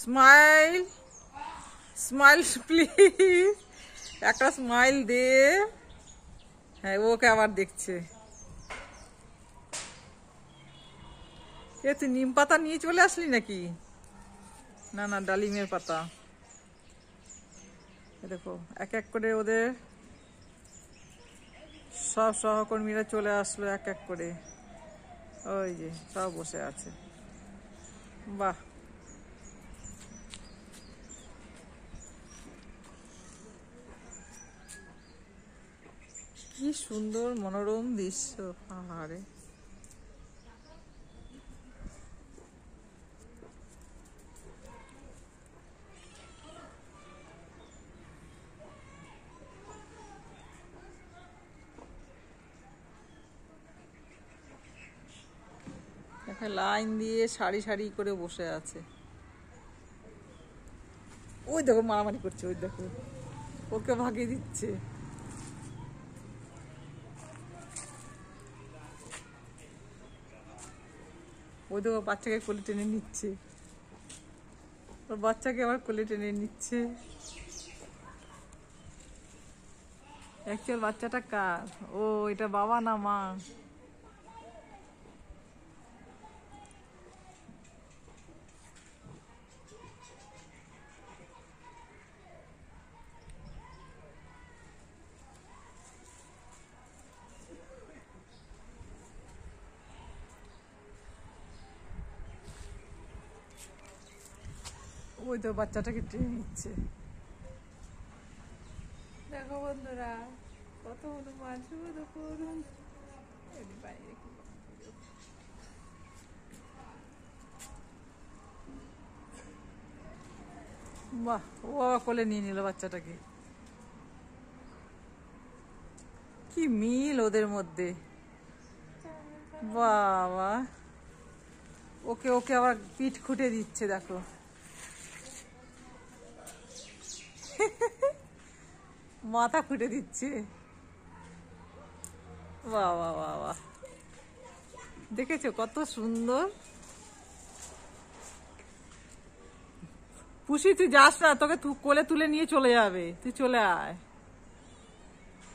Smile smile please, একটা smile দে। হ্যাঁ, ওকে আবার দেখছে। এ তুই নিম পাতা নিয়ে চলে আসলি নাকি? না না, ডালিমের পাতা। দেখো এক এক করে ওদের সব সহকর্মীরা চলে আসলো এক এক করে। ওই যে সব বসে আছে। বাহ, কি সুন্দর মনোরম দৃশ্য। আহারে, লাইন দিয়ে সারি সারি করে বসে আছে। ওই দেখো মারামারি করছে, ওই দেখো ওকে ভাগিয়ে দিচ্ছে। ওই দেখো বাচ্চাকে কোলে টেনে নিচ্ছে, ওর বাচ্চাকে আবার কোলে টেনে নিচ্ছে। অ্যাকচুয়াল বাচ্চাটা কার? ও, এটা বাবা না মা? ওই তো বাচ্চাটাকে টেনে নিচ্ছে। দেখো বন্ধুরা, কত হনুমান, শুধু করুন। বাহ, ও কোলে নিয়ে নিল বাচ্চাটাকে। কি মিল ওদের মধ্যে। বাবা, ওকে ওকে আবার পিঠ খুঁটে দিচ্ছে, দেখো। মাথা খুঁটে দিচ্ছে। বাহ বাহ বাহ বাহ, দেখেছো কত সুন্দর। পুষি, তুই যাস না, তোকে কোলে তুলে নিয়ে চলে যাবে। তুই চলে আয়,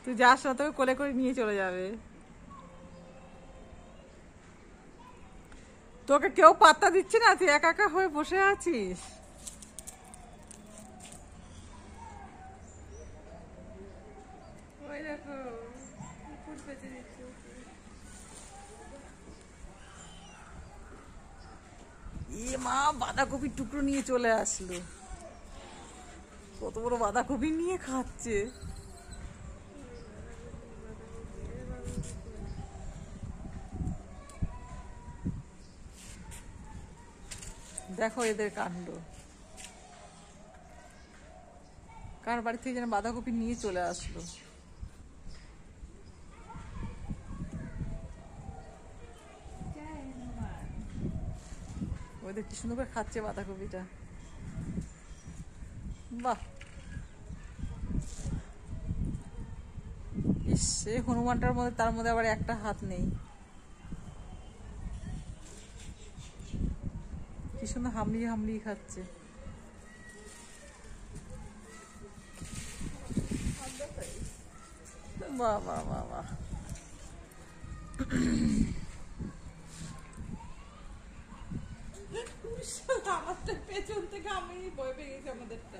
তুই যাস না, তোকে কোলে করে নিয়ে চলে যাবে। তোকে কেউ পাত্তা দিচ্ছে না, তুই একা একা হয়ে বসে আছিস। ওই দেখো কুকুর বেঁচে দিচ্ছে। এ মা, বাঁধাকপির টুকরো নিয়ে চলে আসলো। কত বড় বাঁধাকপি নিয়ে খাচ্ছে। দেখো এদের কাণ্ড। কার বাড়ি থেকে যেন বাঁধাকপি নিয়ে চলে আসলো। ওদের কি সুন্দর করে খাচ্ছে বাঁধাকপিটা। বাহ, ইস, এই হনুমানটার মধ্যে, তার মধ্যে আবার একটা হাত নেই। কি সুন্দর হামলিয়ে হামলিয়ে খাচ্ছে। বাহ বাহ বাহ বাহ। আমাদের পেছন থেকে আমি ভয় পেয়ে গেছি আমাদেরটা।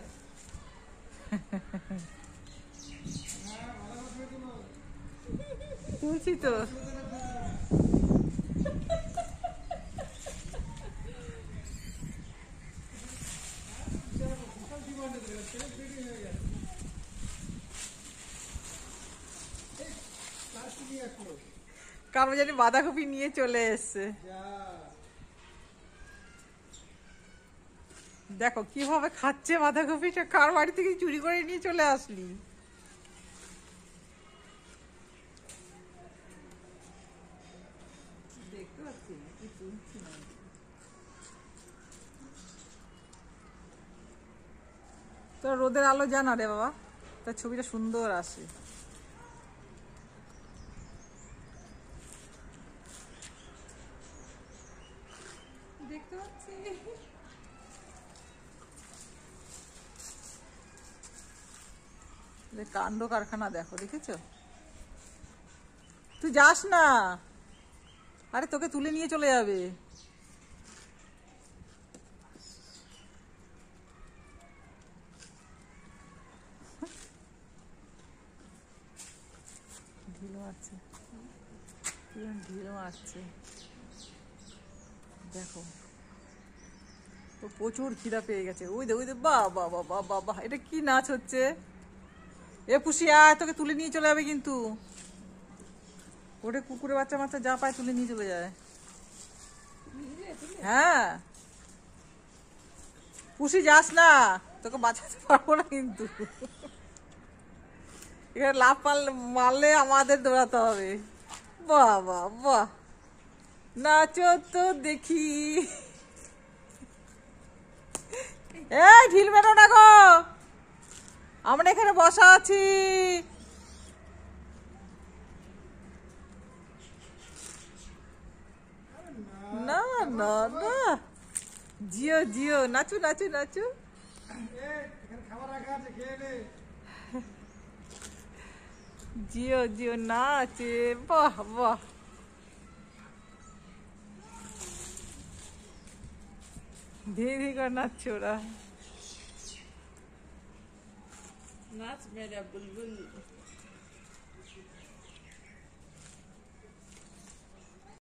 তুলছি তো। কারো জানি বাঁধাকপি নিয়ে চলে এসছে। দেখো কিভাবে খাচ্ছে বাঁধাকপিটা। কার বাড়ি থেকে চুরি করে নিয়ে চলে আসলি? দেখতে পাচ্ছি কি তুলছি না। তো রোদের আলো জানা রে বাবা, তার ছবিটা সুন্দর আসে। দেখতে পাচ্ছি। কাণ্ড কারখানা দেখো, দেখেছো? তুই যাস না, আরে তোকে তুলে নিয়ে চলে যাবে। ঢিল মারছে, ঢিল মারছে দেখো। তো প্রচুর খিদা পেয়ে গেছে। ওই দে, ওই দে, বাহ বাহ বাহ বাহ বাহ বাহ, এটা কি নাচ হচ্ছে? এ পুষি আয়, তোকে তুলে নিয়ে চলে যাবে কিন্তু। ওটা কুকুরের বাচ্চা মাচ্চা যা পায় তুলে নিয়ে চলে যায়। হ্যাঁ, পুষি যাস না, তোকে বাঁচাতে পারবো না কিন্তু। এখানে লাফ মারলে আমাদের দৌড়াতে হবে। বাহ বাহ বাহ, নাচো তো দেখি। এ ঢিল মেরো না গো, আমরা এখানে বসা আছি। না না না, জিও জিও, নাচু নাচু নাচু। জিও জিও নাচে, বাহ বাহ। ধীরে ধীরে করে নাচছে ওরা। नाच मेरा बुलबुल।